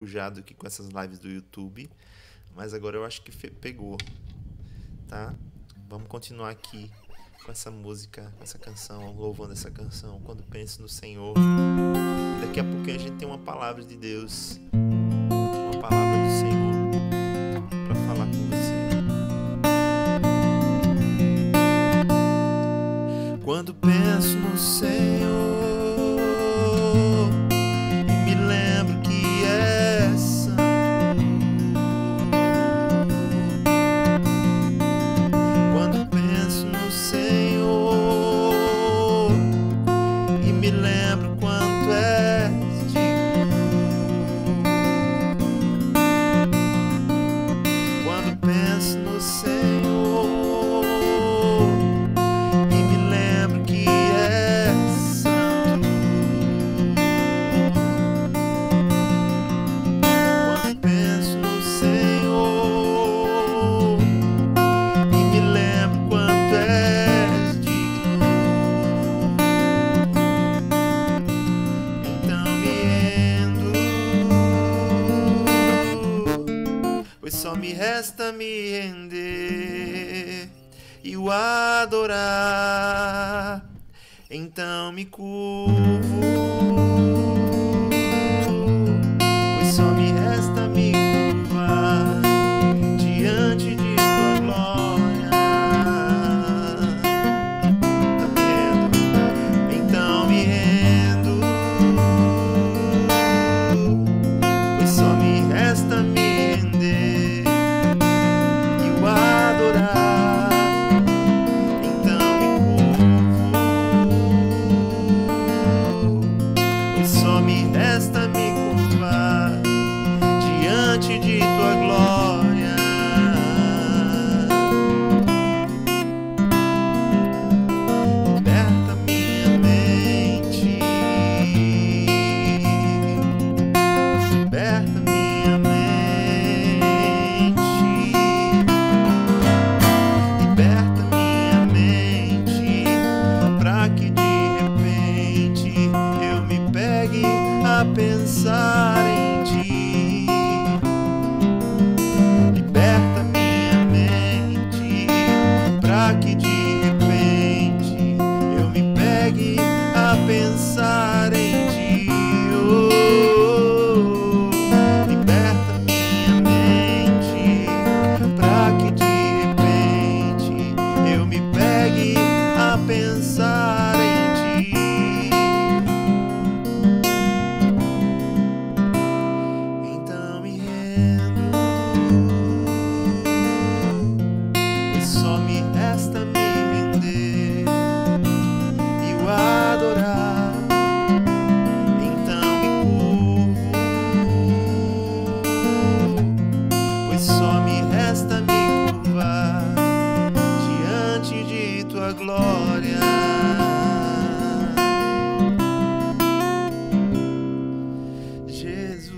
enferrujado aqui com essas lives do YouTube, mas agora eu acho que pegou, tá? Vamos continuar aqui com essa música, com essa canção, louvando essa canção, quando penso no Senhor. Daqui a pouquinho a gente tem uma palavra de Deus, uma palavra do Senhor para falar com você. Quando penso no Senhor e me lembro que é santo, quando penso no Senhor e me lembro quanto és digno, quando penso no Senhor só me resta me render e o adorar, então me curvo, pois só me resta me curvar diante de tua glória. Tá vendo? Então me rendo, pois só me resta me render e o adorar, então me curvo, pois só me resta me curvar diante de tua glória. Liberta minha mente, liberta minha mente, liberta minha mente, pra que de repente eu me pegue a pensar em ti. Liberta minha mente, pra que de repente eu me pegue a pensar em ti. Oh, liberta minha mente, pra que de repente eu me pegue a pensar em ti. Então me rendo, pois só me resta me render e o adorar, então me curvo, pois só me resta me curvar diante de tua glória. Jesus.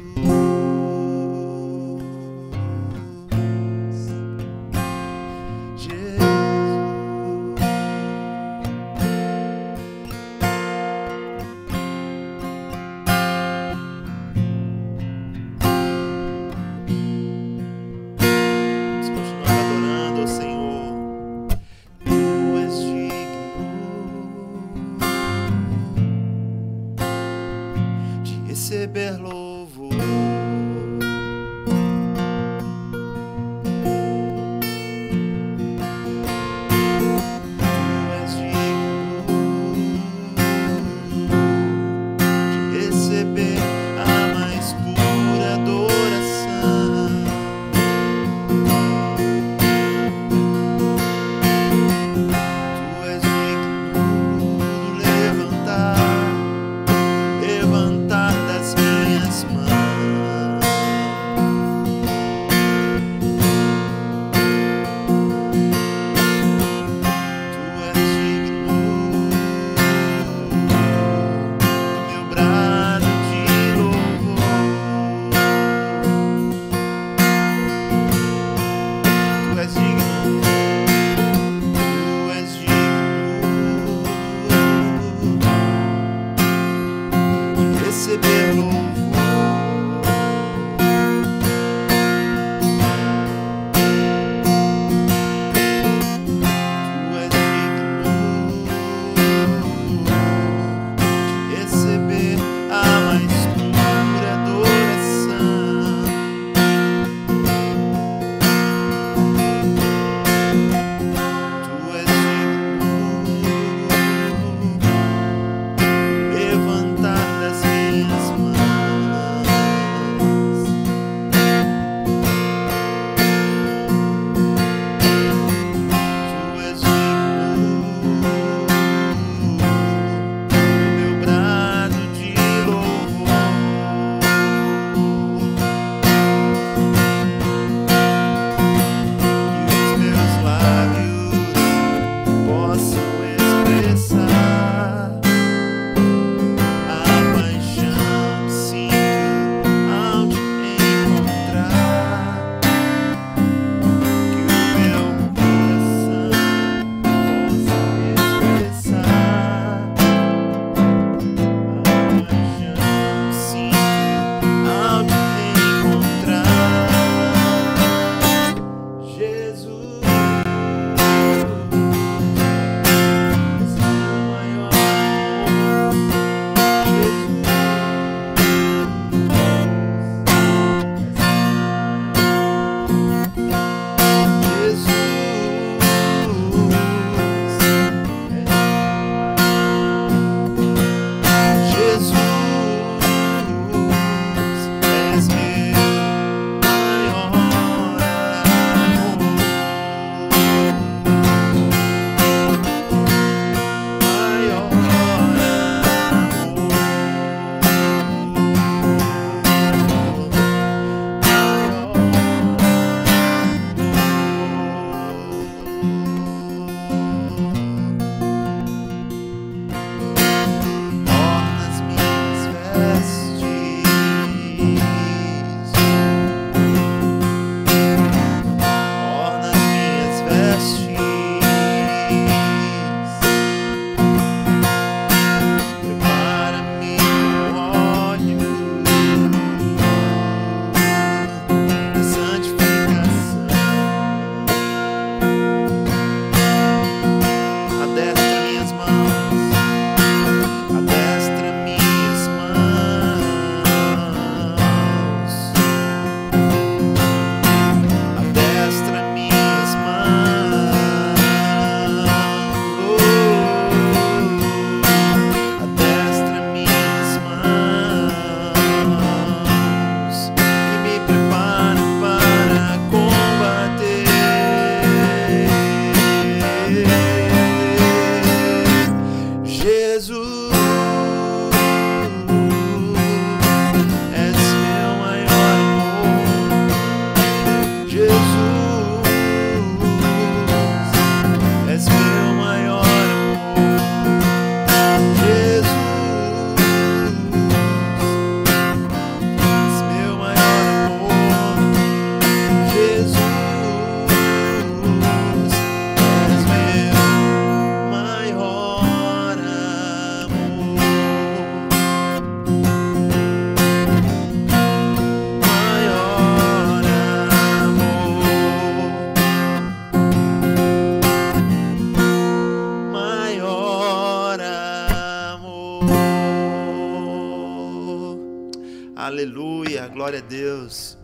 Deus.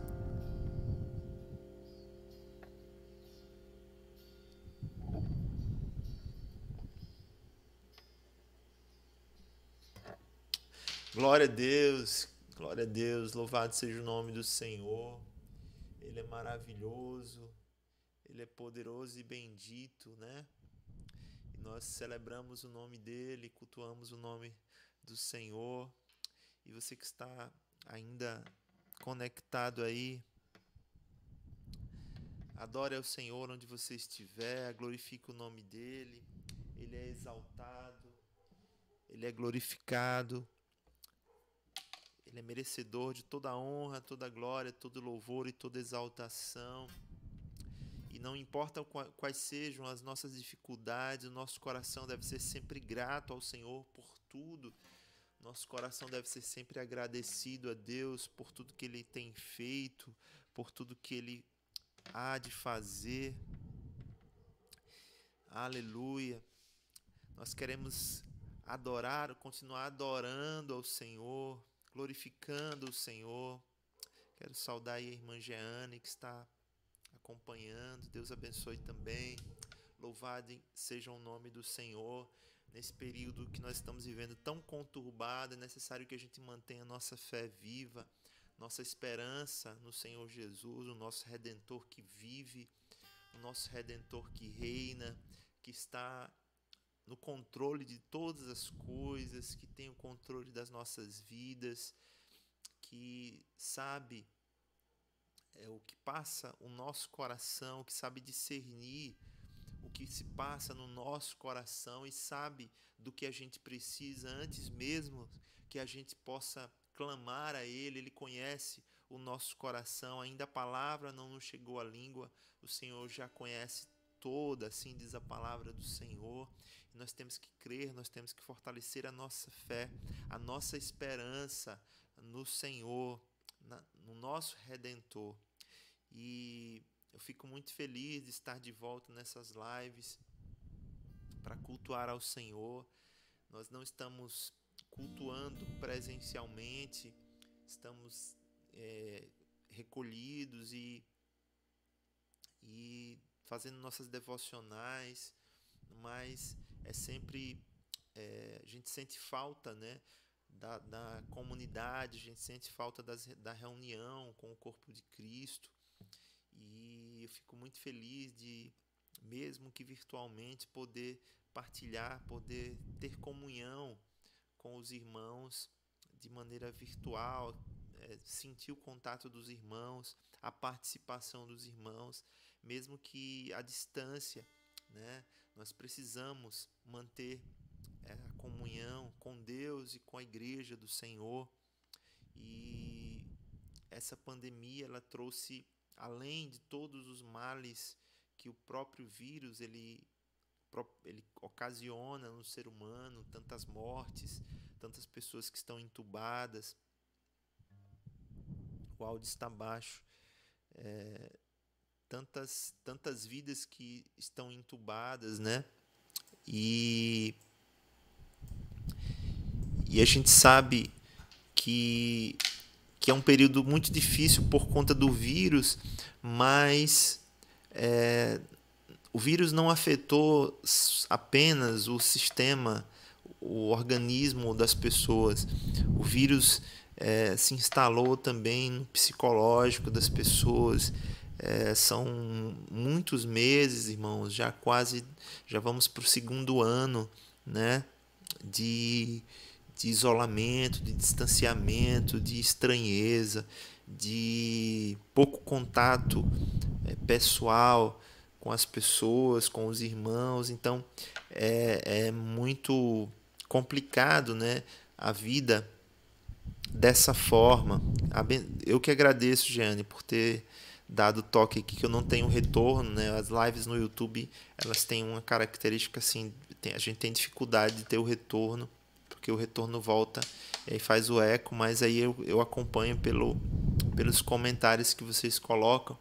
Glória a Deus, glória a Deus, louvado seja o nome do Senhor. Ele é maravilhoso, Ele é poderoso e bendito, né? E nós celebramos o nome dEle, cultuamos o nome do Senhor. E você que está ainda conectado aí, adore ao Senhor onde você estiver, glorifique o nome dEle. Ele é exaltado, Ele é glorificado. Ele é merecedor de toda a honra, toda a glória, todo louvor e toda exaltação. E não importa quais sejam as nossas dificuldades, o nosso coração deve ser sempre grato ao Senhor por tudo. Nosso coração deve ser sempre agradecido a Deus por tudo que Ele tem feito, por tudo que Ele há de fazer. Aleluia. Nós queremos adorar, continuar adorando ao Senhor, glorificando o Senhor. Quero saudar aí a irmã Jeane que está acompanhando. Deus abençoe também. Louvado seja o nome do Senhor. Nesse período que nós estamos vivendo tão conturbado, é necessário que a gente mantenha a nossa fé viva, nossa esperança no Senhor Jesus, o nosso Redentor que vive, o nosso Redentor que reina, que está no controle de todas as coisas, que tem o controle das nossas vidas, que sabe o que passa o nosso coração, que sabe discernir o que se passa no nosso coração e sabe do que a gente precisa antes mesmo que a gente possa clamar a Ele. Ele conhece o nosso coração, ainda a palavra não nos chegou à língua, o Senhor já conhece toda, assim diz a palavra do Senhor. E nós temos que crer, nós temos que fortalecer a nossa fé, a nossa esperança no Senhor, no nosso Redentor. E eu fico muito feliz de estar de volta nessas lives para cultuar ao Senhor. Nós não estamos cultuando presencialmente, estamos recolhidos e fazendo nossas devocionais, mas é sempre a gente sente falta, né, da comunidade, a gente sente falta da reunião com o corpo de Cristo. E eu fico muito feliz de, mesmo que virtualmente, poder partilhar, poder ter comunhão com os irmãos de maneira virtual, sentir o contato dos irmãos, a participação dos irmãos, mesmo que à distância, né? Nós precisamos manter a comunhão com Deus e com a igreja do Senhor. E essa pandemia, ela trouxe, além de todos os males que o próprio vírus ele ocasiona no ser humano, tantas mortes, tantas pessoas que estão entubadas, o áudio está baixo, tantas vidas que estão entubadas, né? E a gente sabe que é um período muito difícil por conta do vírus, mas o vírus não afetou apenas o sistema, o organismo das pessoas. O vírus se instalou também no psicológico das pessoas. São muitos meses, irmãos, já vamos para o 2º ano, né, de isolamento, de distanciamento, de estranheza, de pouco contato pessoal com as pessoas, com os irmãos. Então é muito complicado, né, a vida dessa forma. Eu que agradeço, Jeane, por ter dado toque aqui, que eu não tenho retorno, né? As lives no YouTube, elas têm uma característica assim, a gente tem dificuldade de ter o retorno, porque o retorno volta e aí faz o eco, mas aí eu acompanho pelos comentários que vocês colocam.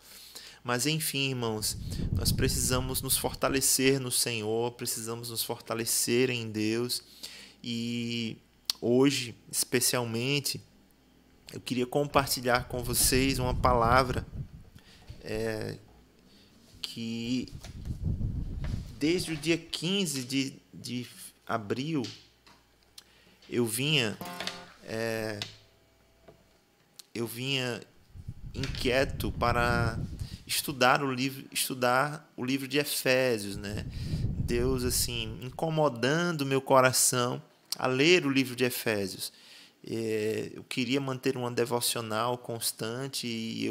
Mas enfim, irmãos, nós precisamos nos fortalecer no Senhor, precisamos nos fortalecer em Deus. E hoje, especialmente, eu queria compartilhar com vocês uma palavra que desde o dia 15 de abril eu vinha inquieto para estudar o livro de Efésios, né? Deus assim incomodando meu coração a ler o livro de Efésios. Eu queria manter uma devocional constante e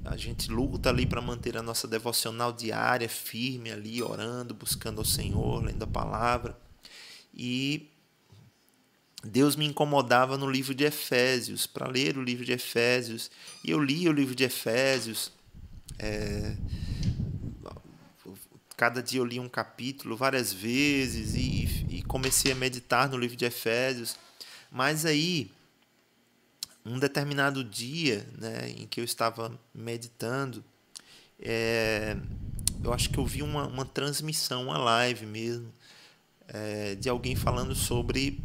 a gente luta ali para manter a nossa devocional diária firme ali, orando, buscando ao Senhor, lendo a palavra. E Deus me incomodava no livro de Efésios, para ler o livro de Efésios. E eu li o livro de Efésios. Cada dia eu li um capítulo várias vezes e comecei a meditar no livro de Efésios. Mas aí, um determinado dia, né, em que eu estava meditando, eu acho que eu vi uma transmissão, uma live mesmo, de alguém falando sobre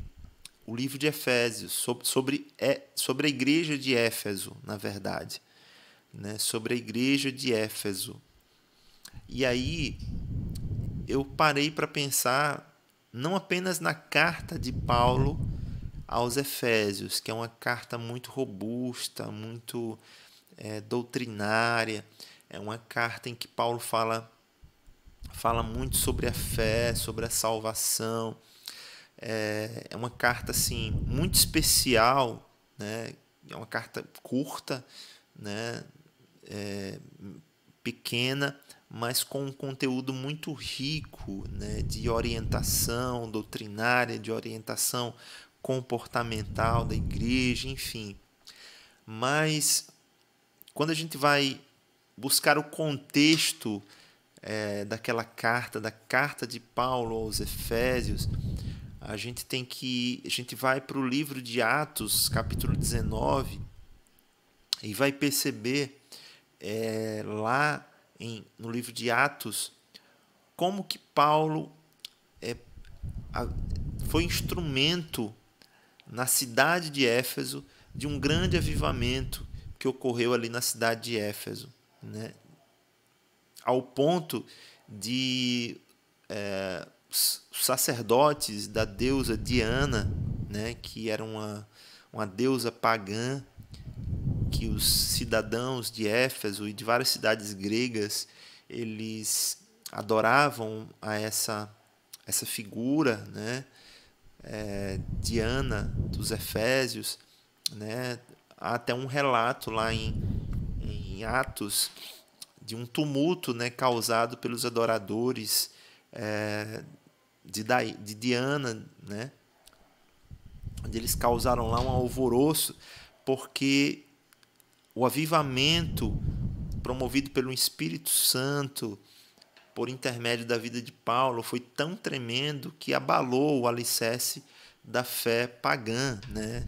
o livro de Efésios, sobre a igreja de Éfeso, na verdade, né, sobre a igreja de Éfeso. E aí eu parei para pensar não apenas na carta de Paulo aos Efésios, que é uma carta muito robusta, muito doutrinária, é uma carta em que Paulo fala muito sobre a fé, sobre a salvação. É uma carta assim muito especial, né? É uma carta curta, né? Pequena, mas com um conteúdo muito rico, né? De orientação doutrinária, de orientação comportamental da igreja, enfim. Mas quando a gente vai buscar o contexto daquela carta, da carta de Paulo aos Efésios, a gente vai para o livro de Atos, capítulo 19, e vai perceber lá no livro de Atos como que Paulo foi instrumento na cidade de Éfeso de um grande avivamento que ocorreu ali na cidade de Éfeso, né? Ao ponto de os sacerdotes da deusa Diana, né, que era uma deusa pagã, que os cidadãos de Éfeso e de várias cidades gregas eles adoravam a essa figura, né, Diana dos Efésios, né? Há até um relato lá em Atos de um tumulto, né, causado pelos adoradores de Diana, né, onde eles causaram lá um alvoroço porque o avivamento promovido pelo Espírito Santo por intermédio da vida de Paulo foi tão tremendo que abalou o alicerce da fé pagã, né?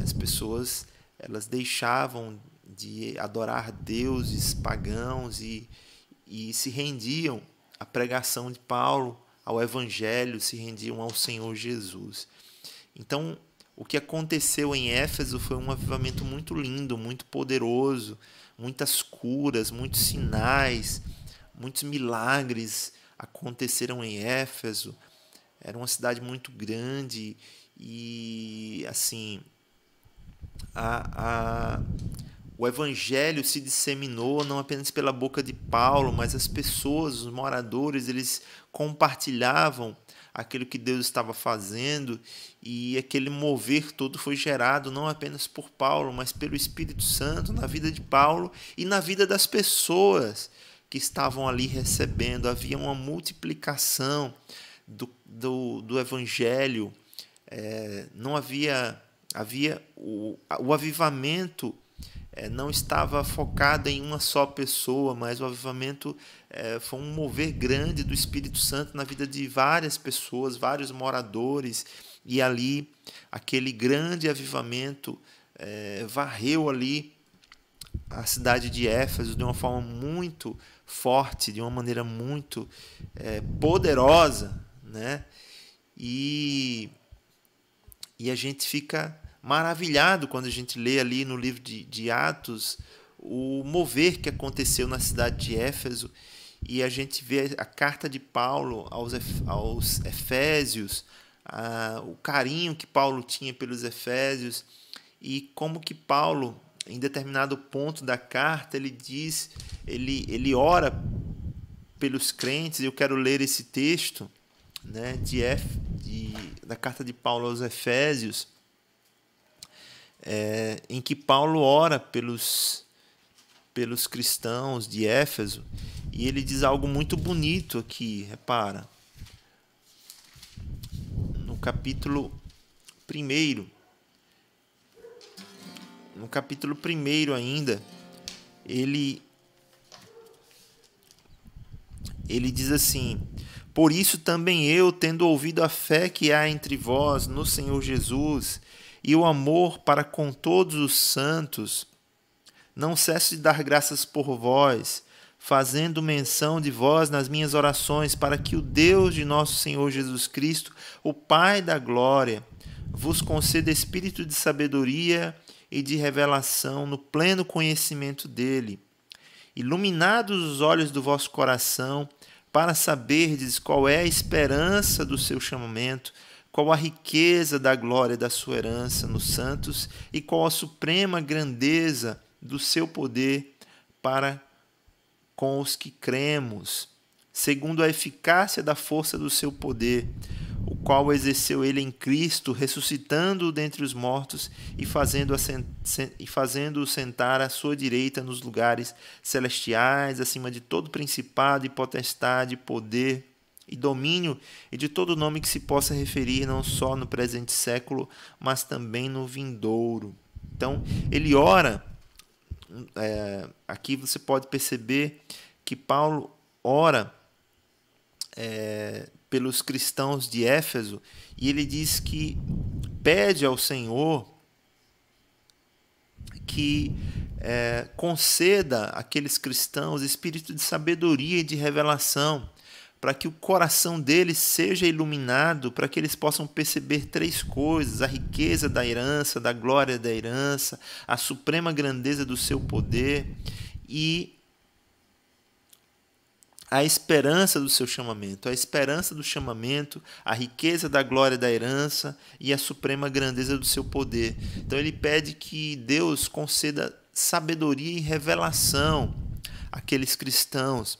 As pessoas elas deixavam de adorar deuses pagãos e se rendiam à pregação de Paulo, ao Evangelho, se rendiam ao Senhor Jesus. Então, o que aconteceu em Éfeso foi um avivamento muito lindo, muito poderoso, muitas curas, muitos sinais, muitos milagres aconteceram em Éfeso. Era uma cidade muito grande e assim o evangelho se disseminou não apenas pela boca de Paulo, mas as pessoas, os moradores, eles compartilhavam aquilo que Deus estava fazendo e aquele mover todo foi gerado não apenas por Paulo, mas pelo Espírito Santo na vida de Paulo e na vida das pessoas que estavam ali recebendo. Havia uma multiplicação do evangelho, não havia o avivamento não estava focado em uma só pessoa, mas o avivamento foi um mover grande do Espírito Santo na vida de várias pessoas, vários moradores, e ali aquele grande avivamento varreu ali a cidade de Éfeso de uma forma muito forte, de uma maneira muito poderosa, né? E a gente fica maravilhado quando a gente lê ali no livro de Atos o mover que aconteceu na cidade de Éfeso, e a gente vê a carta de Paulo aos Efésios, o carinho que Paulo tinha pelos Efésios, e como que Paulo, em determinado ponto da carta, ele ora pelos crentes. Eu quero ler esse texto, né, da carta de Paulo aos Efésios, em que Paulo ora pelos cristãos de Éfeso, e ele diz algo muito bonito aqui, repara. No capítulo 1, ainda, ele diz assim: por isso também eu, tendo ouvido a fé que há entre vós no Senhor Jesus e o amor para com todos os santos, não cesso de dar graças por vós, fazendo menção de vós nas minhas orações, para que o Deus de nosso Senhor Jesus Cristo, o Pai da glória, vos conceda espírito de sabedoria e de revelação no pleno conhecimento dele, iluminados os olhos do vosso coração, para saberdes qual é a esperança do seu chamamento, qual a riqueza da glória da sua herança nos santos e qual a suprema grandeza do seu poder para com os que cremos, segundo a eficácia da força do seu poder, o qual exerceu ele em Cristo, ressuscitando-o dentre os mortos e fazendo-o sentar à sua direita nos lugares celestiais, acima de todo principado e potestade, poder e domínio, e de todo nome que se possa referir, não só no presente século, mas também no vindouro. Então, ele ora. Aqui você pode perceber que Paulo ora pelos cristãos de Éfeso, e ele diz que pede ao Senhor que conceda àqueles cristãos espírito de sabedoria e de revelação, para que o coração deles seja iluminado, para que eles possam perceber três coisas: a riqueza da herança, da glória da herança, a suprema grandeza do seu poder e a esperança do seu chamamento. A esperança do chamamento, a riqueza da glória da herança e a suprema grandeza do seu poder. Então ele pede que Deus conceda sabedoria e revelação àqueles cristãos,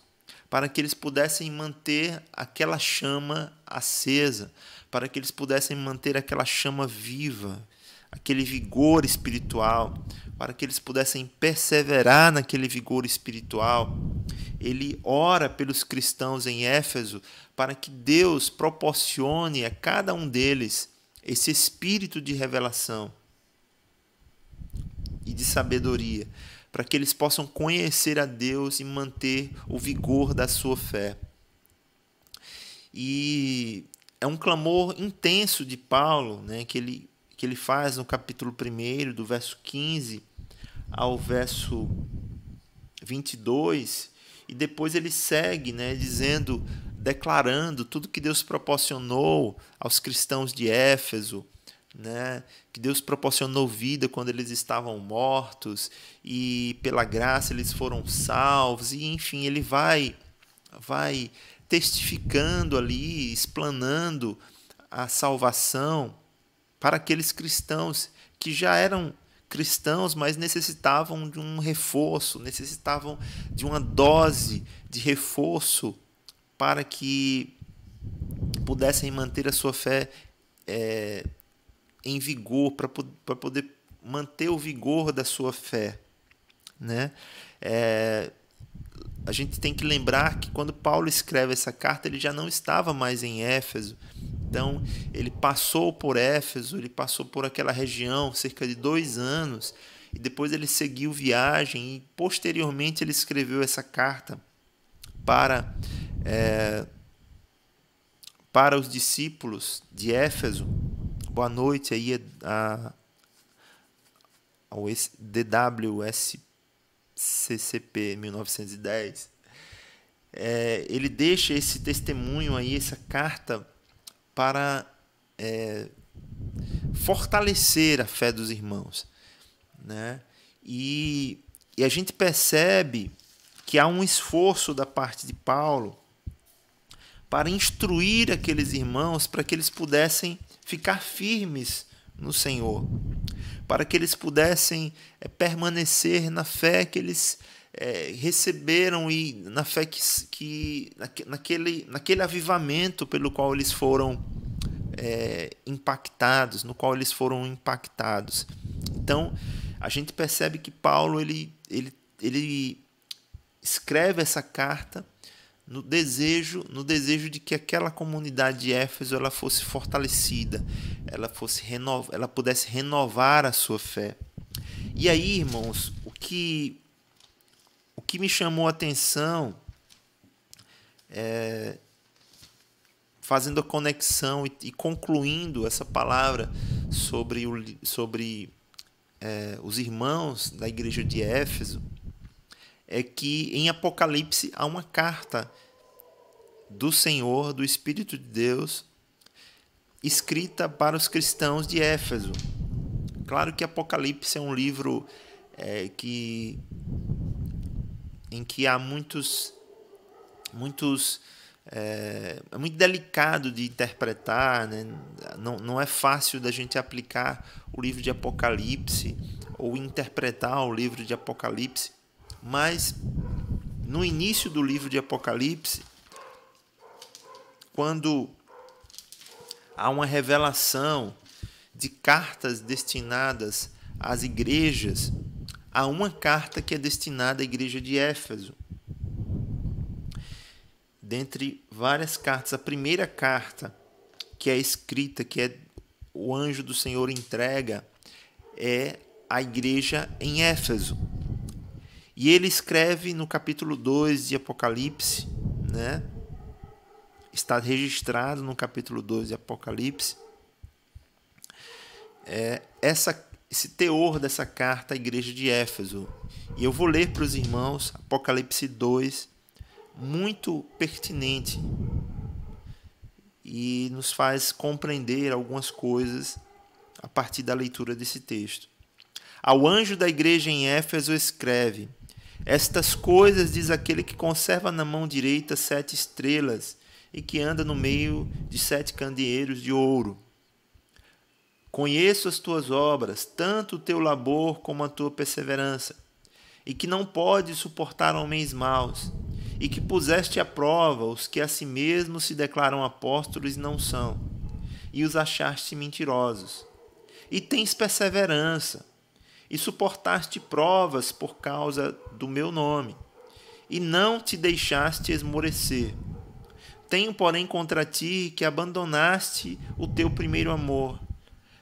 para que eles pudessem manter aquela chama acesa, para que eles pudessem manter aquela chama viva, aquele vigor espiritual, para que eles pudessem perseverar naquele vigor espiritual. Ele ora pelos cristãos em Éfeso para que Deus proporcione a cada um deles esse espírito de revelação e de sabedoria, para que eles possam conhecer a Deus e manter o vigor da sua fé. E é um clamor intenso de Paulo, né, que ele faz no capítulo 1, do verso 15 ao verso 22, e depois ele segue, né, declarando tudo que Deus proporcionou aos cristãos de Éfeso, né, que Deus proporcionou vida quando eles estavam mortos, e pela graça eles foram salvos, e enfim, ele vai testificando ali, explanando a salvação para aqueles cristãos que já eram cristãos, mas necessitavam de um reforço, necessitavam de uma dose de reforço para que pudessem manter a sua fé em vigor, para poder manter o vigor da sua fé, né? A gente tem que lembrar que quando Paulo escreve essa carta, ele já não estava mais em Éfeso. Então, ele passou por Éfeso, ele passou por aquela região cerca de 2 anos, e depois ele seguiu viagem, e posteriormente ele escreveu essa carta para os discípulos de Éfeso. Boa noite aí ao DWSCCP 1910. Ele deixa esse testemunho aí, essa carta, para fortalecer a fé dos irmãos, né? E a gente percebe que há um esforço da parte de Paulo para instruir aqueles irmãos para que eles pudessem ficar firmes no Senhor, para que eles pudessem permanecer na fé que eles receberam e na fé naquele avivamento pelo qual eles foram impactados, no qual eles foram impactados. Então, a gente percebe que Paulo ele escreve essa carta no desejo de que aquela comunidade de Éfeso ela fosse fortalecida, ela pudesse renovar a sua fé. E aí, irmãos, o que me chamou a atenção, fazendo a conexão e concluindo essa palavra sobre os irmãos da igreja de Éfeso, é que em Apocalipse há uma carta do Senhor, do Espírito de Deus, escrita para os cristãos de Éfeso. Claro que Apocalipse é um livro em que há é muito delicado de interpretar, né? Não é fácil da gente aplicar o livro de Apocalipse ou interpretar o livro de Apocalipse, mas no início do livro de Apocalipse, quando há uma revelação de cartas destinadas às igrejas, há uma carta que é destinada à igreja de Éfeso. Dentre várias cartas, a primeira carta que é escrita, que o anjo do Senhor entrega, é a igreja em Éfeso. E ele escreve no capítulo 2 de Apocalipse, né? Está registrado no capítulo 2 de Apocalipse, esse teor dessa carta à igreja de Éfeso. E eu vou ler para os irmãos Apocalipse 2, muito pertinente, e nos faz compreender algumas coisas a partir da leitura desse texto. Ao anjo da igreja em Éfeso escreve: estas coisas diz aquele que conserva na mão direita 7 estrelas e que anda no meio de 7 candeeiros de ouro. Conheço as tuas obras, tanto o teu labor como a tua perseverança, e que não podes suportar homens maus, e que puseste à prova os que a si mesmos se declaram apóstolos e não são, e os achaste mentirosos. E tens perseverança, e suportaste provas por causa do meu nome, e não te deixaste esmorecer. Tenho, porém, contra ti que abandonaste o teu primeiro amor.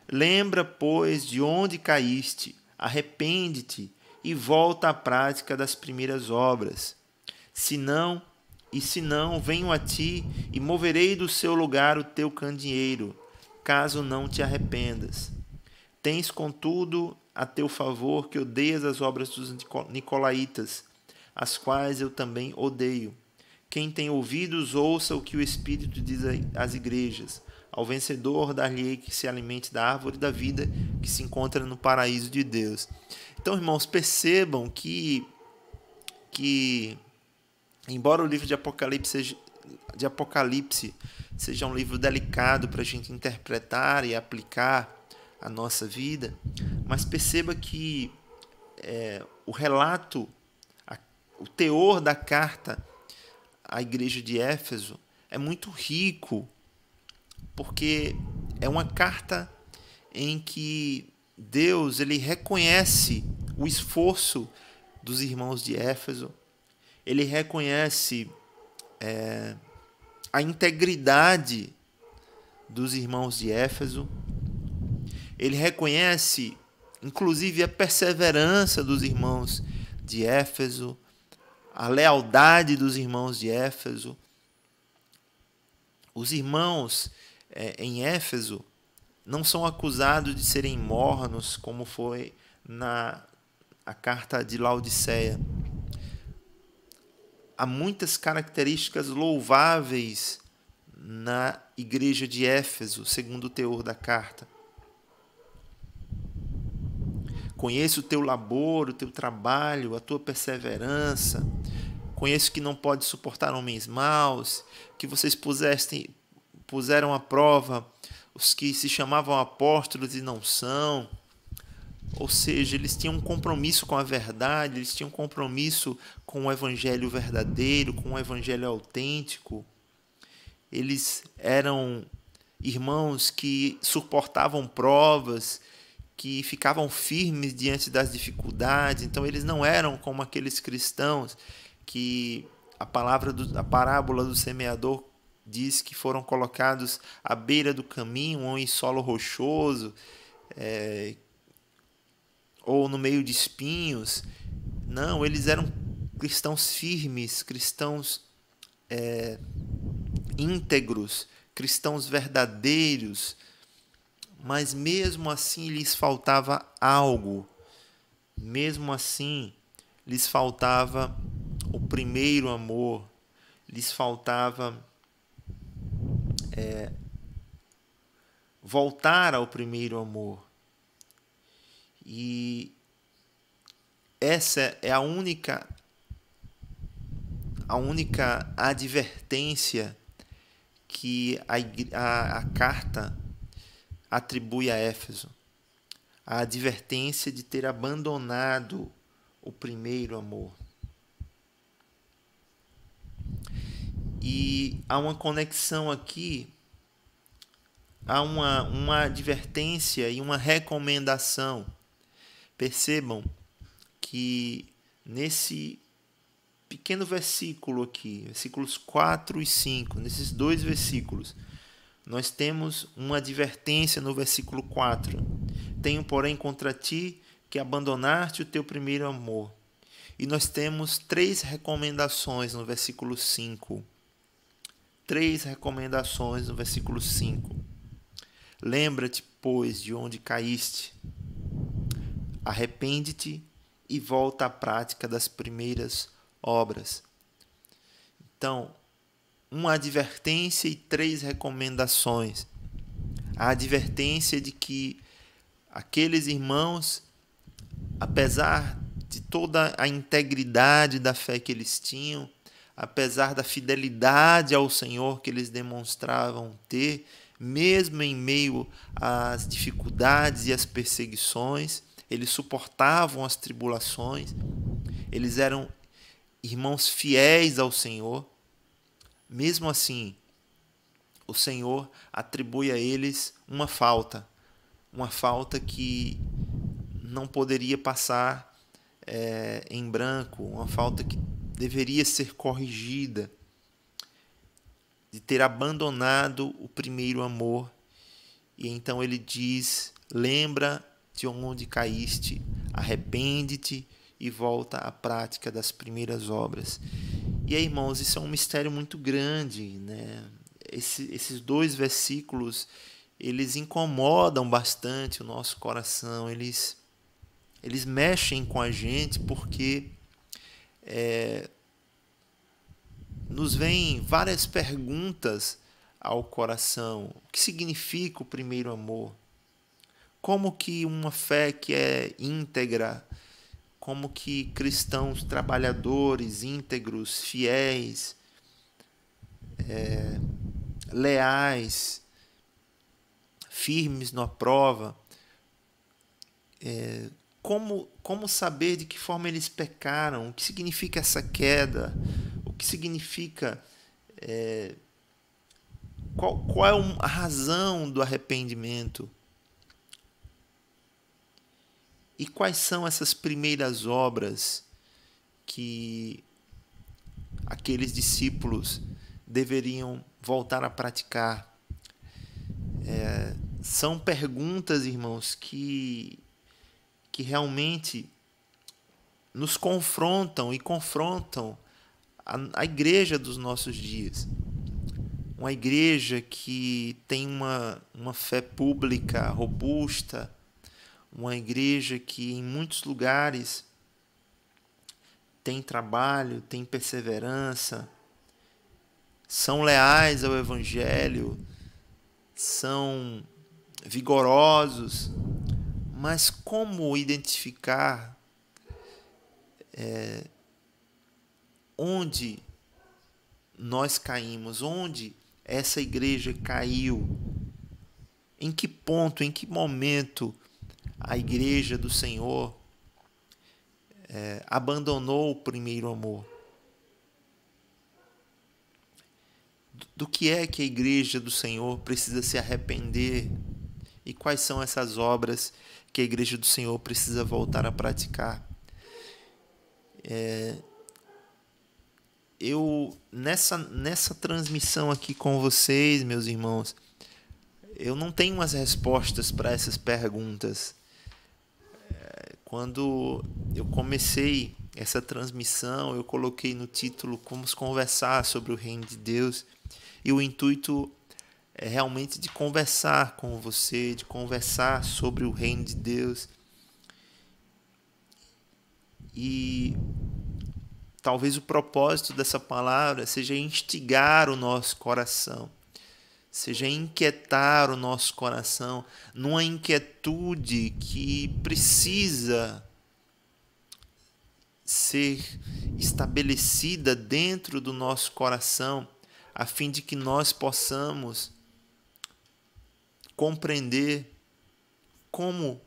Lembra, pois, de onde caíste, arrepende-te e volta à prática das primeiras obras. Se não, venho a ti e moverei do seu lugar o teu candeeiro, caso não te arrependas. Tens, contudo, a teu favor que odeias as obras dos nicolaítas, as quais eu também odeio. Quem tem ouvidos, ouça o que o Espírito diz às igrejas. Ao vencedor dar-lhe-ei que se alimente da árvore da vida que se encontra no paraíso de Deus. Então, irmãos, percebam que embora o livro de Apocalipse seja um livro delicado para a gente interpretar e aplicar a nossa vida, mas perceba que o relato, o teor da carta à igreja de Éfeso é muito rico, porque é uma carta em que Deus ele reconhece o esforço dos irmãos de Éfeso, ele reconhece a integridade dos irmãos de Éfeso, ele reconhece, inclusive, a perseverança dos irmãos de Éfeso, a lealdade dos irmãos de Éfeso. Os irmãos em Éfeso não são acusados de serem mornos, como foi a carta de Laodiceia. Há muitas características louváveis na igreja de Éfeso, segundo o teor da carta. Conheço o teu labor, o teu trabalho, a tua perseverança. Conheço que não pode suportar homens maus, que vocês puseram à prova os que se chamavam apóstolos e não são. Ou seja, eles tinham um compromisso com a verdade, eles tinham um compromisso com o evangelho verdadeiro, com o evangelho autêntico. Eles eram irmãos que suportavam provas, que ficavam firmes diante das dificuldades. Então eles não eram como aqueles cristãos que a parábola do semeador diz que foram colocados à beira do caminho ou em solo rochoso, ou no meio de espinhos. Não, eles eram cristãos firmes, cristãos íntegros, cristãos verdadeiros, mas mesmo assim lhes faltava algo. Mesmo assim lhes faltava o primeiro amor, lhes faltava voltar ao primeiro amor. E essa é a única advertência que a carta atribui a Éfeso. A advertência de ter abandonado o primeiro amor. E há uma conexão aqui, há uma advertência e uma recomendação. Percebam que nesse pequeno versículo aqui, versículos 4 e 5, nesses dois versículos, nós temos uma advertência no versículo 4. Tenho, porém, contra ti que abandonaste o teu primeiro amor. E nós temos 3 recomendações no versículo 5. 3 recomendações no versículo 5. Lembra-te, pois, de onde caíste. Arrepende-te e volta à prática das primeiras obras. Então, uma advertência e 3 recomendações. A advertência de que aqueles irmãos, apesar de toda a integridade da fé que eles tinham, apesar da fidelidade ao Senhor que eles demonstravam ter, mesmo em meio às dificuldades e às perseguições, eles suportavam as tribulações, eles eram irmãos fiéis ao Senhor. Mesmo assim, o Senhor atribui a eles uma falta que não poderia passar em branco, uma falta que deveria ser corrigida, de ter abandonado o primeiro amor. E então ele diz: lembra de onde caíste, arrepende-te e volta à prática das primeiras obras. E aí, irmãos, isso é um mistério muito grande, né? Esses 2 versículos, eles incomodam bastante o nosso coração, eles mexem com a gente, porque nos vêm várias perguntas ao coração. O que significa o primeiro amor? Como que uma fé que é íntegra, como que cristãos trabalhadores, íntegros, fiéis, leais, firmes na prova, como saber de que forma eles pecaram? O que significa essa queda? O que significa... Qual é a razão do arrependimento? E quais são essas primeiras obras que aqueles discípulos deveriam voltar a praticar? São perguntas, irmãos, que realmente nos confrontam e confrontam a igreja dos nossos dias. Uma igreja que tem uma fé pública robusta, uma igreja que em muitos lugares tem trabalho, tem perseverança, são leais ao Evangelho, são vigorosos, Mas como identificar onde nós caímos, onde essa igreja caiu? Em que ponto, em que momento a igreja do Senhor abandonou o primeiro amor? Do que é que a igreja do Senhor precisa se arrepender? E quais são essas obras que a igreja do Senhor precisa voltar a praticar? Eu, nessa transmissão aqui com vocês, meus irmãos, eu não tenho as respostas para essas perguntas. Quando eu comecei essa transmissão, eu coloquei no título "Vamos conversar sobre o reino de Deus", e o intuito é realmente de conversar com você, de conversar sobre o reino de Deus. E talvez o propósito dessa palavra seja instigar o nosso coração, seja inquietar o nosso coração numa inquietude que precisa ser estabelecida dentro do nosso coração, a fim de que nós possamos compreender como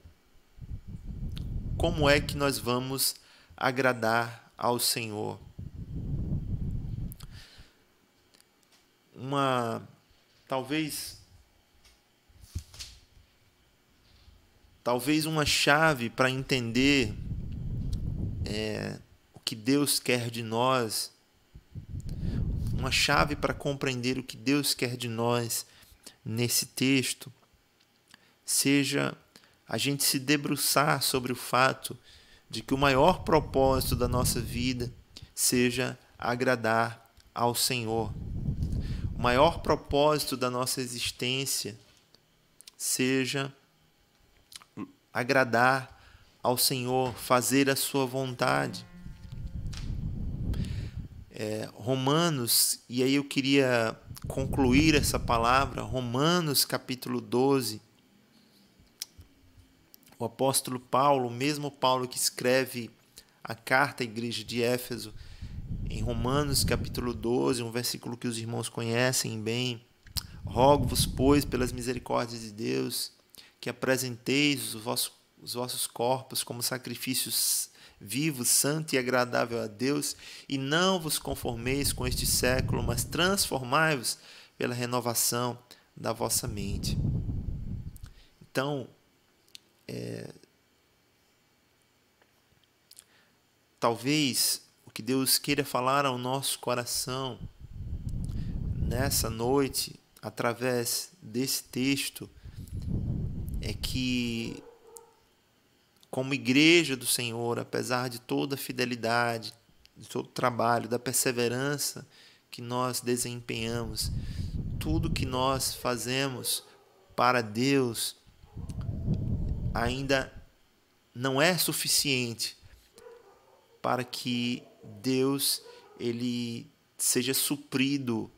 é que nós vamos agradar ao Senhor. Talvez uma chave para entender o que Deus quer de nós, uma chave para compreender o que Deus quer de nós nesse texto, seja a gente se debruçar sobre o fato de que o maior propósito da nossa vida seja agradar ao Senhor. O maior propósito da nossa existência seja agradar ao Senhor, fazer a sua vontade. Romanos, e aí eu queria concluir essa palavra, Romanos capítulo 12, o apóstolo Paulo, o mesmo Paulo que escreve a carta à igreja de Éfeso, em Romanos capítulo 12, um versículo que os irmãos conhecem bem: rogo-vos, pois, pelas misericórdias de Deus, que apresenteis os vossos corpos como sacrifícios vivos, santo e agradável a Deus, e não vos conformeis com este século, mas transformai-vos pela renovação da vossa mente. Então, talvez o que Deus queira falar ao nosso coração nessa noite, através desse texto, é que, como igreja do Senhor, apesar de toda a fidelidade, de todo o trabalho, da perseverança que nós desempenhamos, tudo que nós fazemos para Deus ainda não é suficiente para que Deus ele seja suprido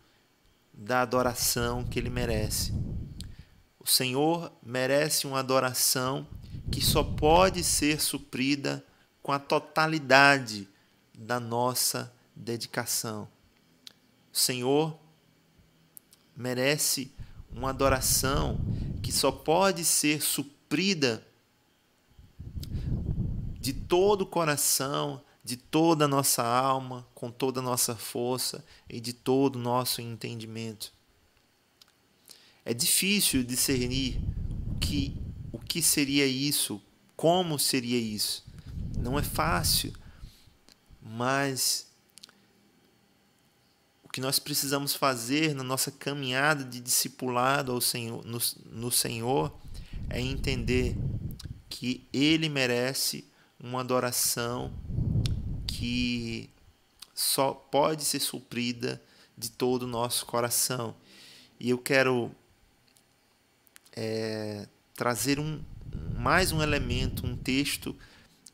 da adoração que ele merece. O Senhor merece uma adoração que só pode ser suprida com a totalidade da nossa dedicação. O Senhor merece uma adoração que só pode ser suprida de todo o coração, de toda a nossa alma, com toda a nossa força e de todo o nosso entendimento. É difícil discernir o que seria isso, como seria isso. Não é fácil, mas o que nós precisamos fazer na nossa caminhada de discipulado ao Senhor, no Senhor, é entender que Ele merece uma adoração que só pode ser suprida de todo o nosso coração. E eu quero trazer mais um elemento, um texto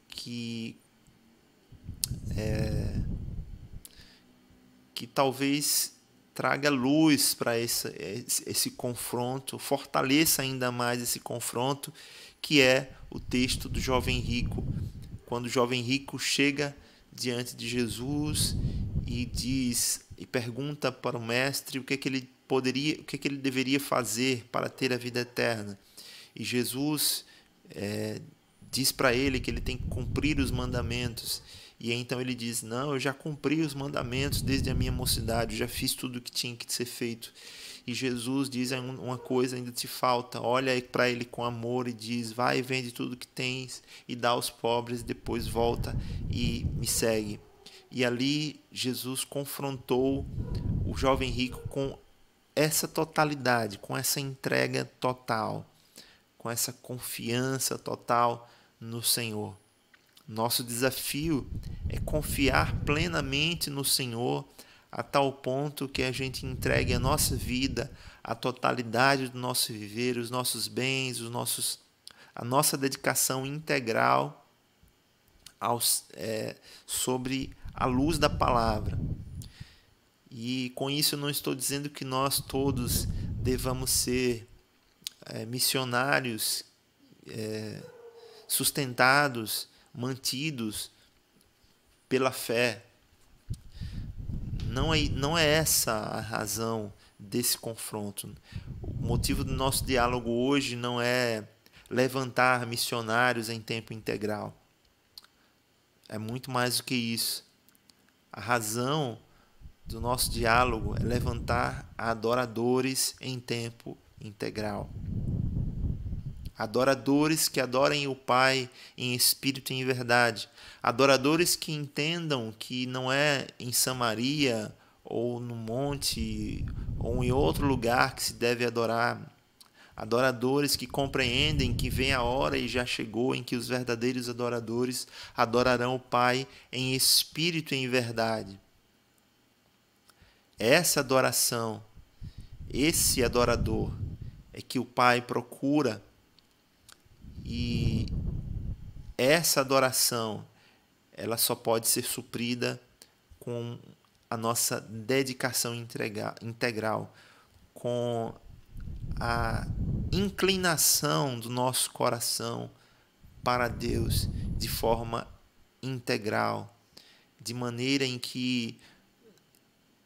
que talvez traga luz para esse confronto, fortaleça ainda mais esse confronto, que é o texto do jovem rico. Quando o jovem rico chega diante de Jesus e pergunta para o mestre o que ele deveria fazer para ter a vida eterna. E Jesus diz para ele que ele tem que cumprir os mandamentos. E então ele diz: não, eu já cumpri os mandamentos desde a minha mocidade, eu já fiz tudo o que tinha que ser feito. E Jesus diz: uma coisa ainda te falta. Olha para ele com amor e diz: vai e vende tudo que tens e dá aos pobres, depois volta e me segue. E ali Jesus confrontou o jovem rico com essa totalidade, com essa entrega total, com essa confiança total no Senhor. Nosso desafio é confiar plenamente no Senhor a tal ponto que a gente entregue a nossa vida, a totalidade do nosso viver, os nossos bens, a nossa dedicação integral sobre a luz da palavra. E com isso eu não estou dizendo que nós todos devamos ser missionários sustentados, mantidos pela fé. Não é essa a razão desse confronto. O motivo do nosso diálogo hoje não é levantar missionários em tempo integral. É muito mais do que isso. A razão do nosso diálogo é levantar adoradores em tempo integral. Adoradores que adorem o Pai em espírito e em verdade. Adoradores que entendam que não é em Samaria ou no monte ou em outro lugar que se deve adorar. Adoradores que compreendem que vem a hora e já chegou em que os verdadeiros adoradores adorarão o Pai em espírito e em verdade. Essa adoração, esse adorador é que o Pai procura. E essa adoração, ela só pode ser suprida com a nossa dedicação integral, com a inclinação do nosso coração para Deus de forma integral, de maneira em que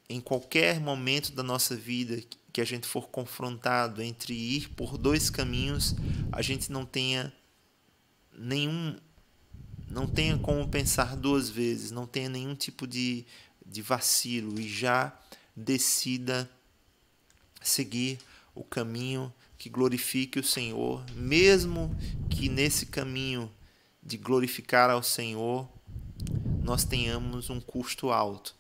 em qualquer momento da nossa vida que a gente for confrontado entre ir por dois caminhos, a gente não tenha como pensar duas vezes, não tenha nenhum tipo de vacilo e já decida seguir o caminho que glorifique o Senhor, mesmo que nesse caminho de glorificar ao Senhor nós tenhamos um custo alto.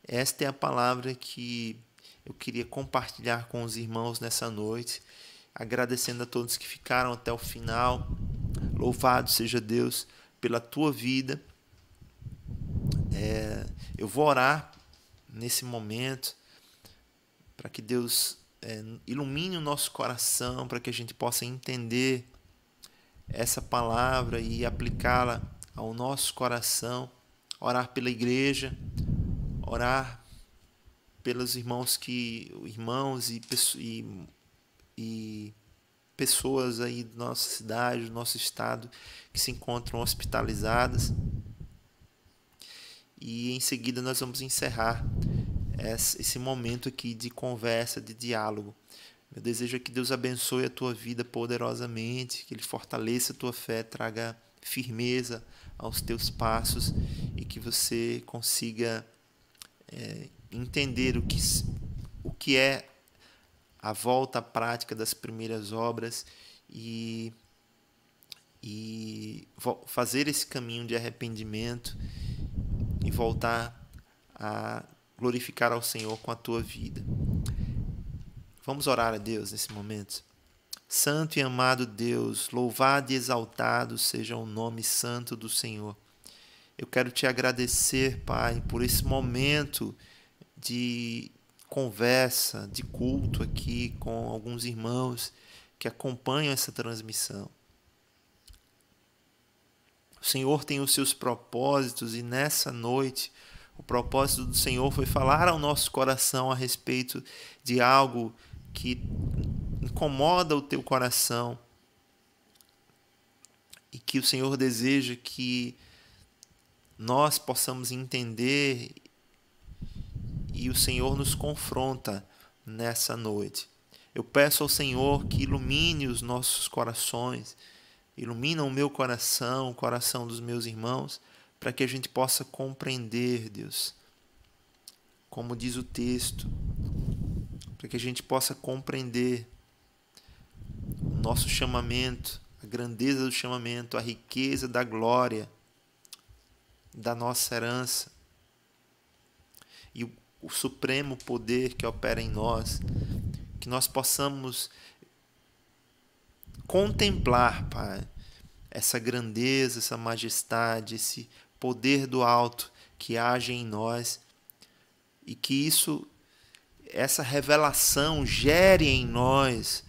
Esta é a palavra que eu queria compartilhar com os irmãos nessa noite, agradecendo a todos que ficaram até o final. Louvado seja Deus pela tua vida. Eu vou orar nesse momento para que Deus ilumine o nosso coração, para que a gente possa entender essa palavra e aplicá-la ao nosso coração. Orar pela igreja, orar pelos irmãos e pessoas aí da nossa cidade, do nosso estado, que se encontram hospitalizadas. E em seguida nós vamos encerrar esse momento aqui de conversa, de diálogo. Meu desejo é que Deus abençoe a tua vida poderosamente, que Ele fortaleça a tua fé, traga firmeza aos teus passos e que você consiga entender o que é a volta à prática das primeiras obras e fazer esse caminho de arrependimento e voltar a glorificar ao Senhor com a tua vida. Vamos orar a Deus nesse momento. Santo e amado Deus, louvado e exaltado seja o nome santo do Senhor. Eu quero te agradecer, Pai, por esse momento de conversa, de culto aqui com alguns irmãos que acompanham essa transmissão. O Senhor tem os seus propósitos e nessa noite O propósito do Senhor foi falar ao nosso coração a respeito de algo que incomoda o teu coração e que o Senhor deseja que nós possamos entender, e o Senhor nos confronta nessa noite. Eu peço ao Senhor que ilumine os nossos corações, ilumina o meu coração, o coração dos meus irmãos, para que a gente possa compreender, Deus, como diz o texto, para que a gente possa compreender o nosso chamamento, a grandeza do chamamento, a riqueza da glória da nossa herança e o supremo poder que opera em nós, que nós possamos contemplar, Pai, essa grandeza, essa majestade, esse poder do alto que age em nós, e que essa revelação gere em nós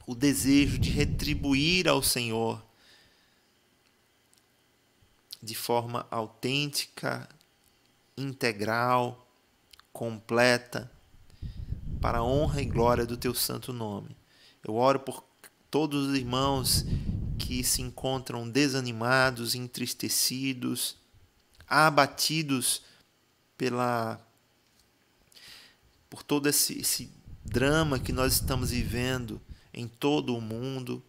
o desejo de retribuir ao Senhor de forma autêntica, integral, completa, para a honra e glória do teu santo nome. Eu oro por todos os irmãos que se encontram desanimados, entristecidos, abatidos por todo esse drama que nós estamos vivendo em todo o mundo.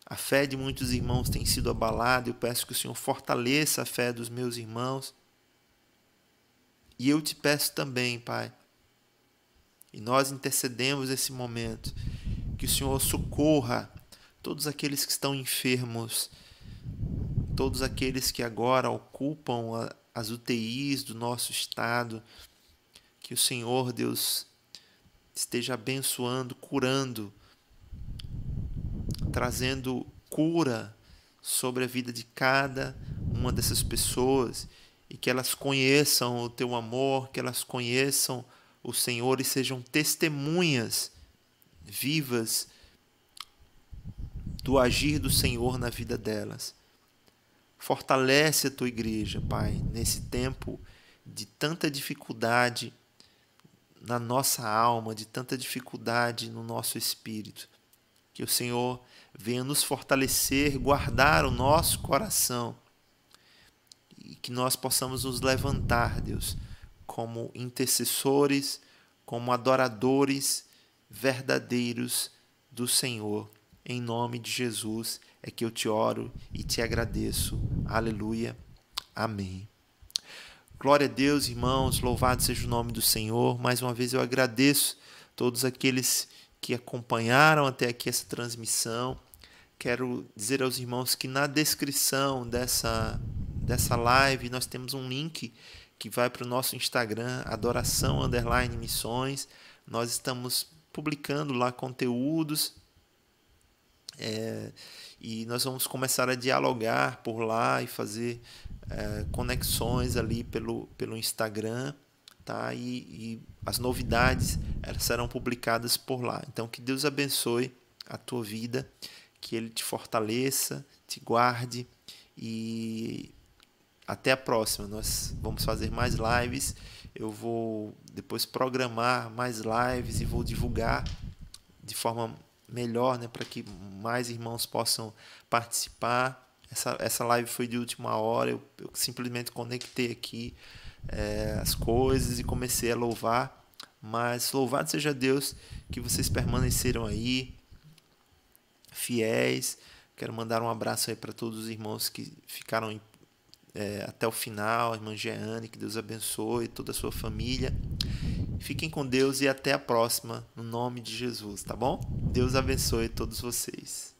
A fé de muitos irmãos tem sido abalada. Eu peço que o Senhor fortaleça a fé dos meus irmãos. E eu te peço também, Pai, e nós intercedemos esse momento, que o Senhor socorra todos aqueles que estão enfermos, todos aqueles que agora ocupam as UTIs do nosso estado, que o Senhor, Deus, esteja abençoando, curando, trazendo cura sobre a vida de cada uma dessas pessoas, e que elas conheçam o teu amor, que elas conheçam o Senhor e sejam testemunhas vivas do agir do Senhor na vida delas. Fortalece a tua igreja, Pai, nesse tempo de tanta dificuldade na nossa alma, de tanta dificuldade no nosso espírito. Que o Senhor venha nos fortalecer, guardar o nosso coração, e que nós possamos nos levantar, Deus, como intercessores, como adoradores verdadeiros do Senhor. Em nome de Jesus é que eu te oro e te agradeço. Aleluia. Amém. Glória a Deus, irmãos, louvado seja o nome do Senhor. Mais uma vez eu agradeço todos aqueles que acompanharam até aqui essa transmissão. Quero dizer aos irmãos que na descrição dessa live nós temos um link que vai para o nosso Instagram, adoração_missões. Nós estamos publicando lá conteúdos, e nós vamos começar a dialogar por lá e fazer conexões ali pelo Instagram, tá? E as novidades elas serão publicadas por lá. Então que Deus abençoe a tua vida, que Ele te fortaleça, te guarde, e até a próxima. Nós vamos fazer mais lives. Eu vou depois programar mais lives e vou divulgar de forma melhor, né, para que mais irmãos possam participar. Essa live foi de última hora. Eu simplesmente conectei aqui as coisas e comecei a louvar. Mas louvado seja Deus que vocês permaneceram aí fiéis. Quero mandar um abraço aí para todos os irmãos que ficaram até o final. A irmã Jeane, que Deus abençoe toda a sua família. Fiquem com Deus e até a próxima, no nome de Jesus, tá bom? Deus abençoe todos vocês.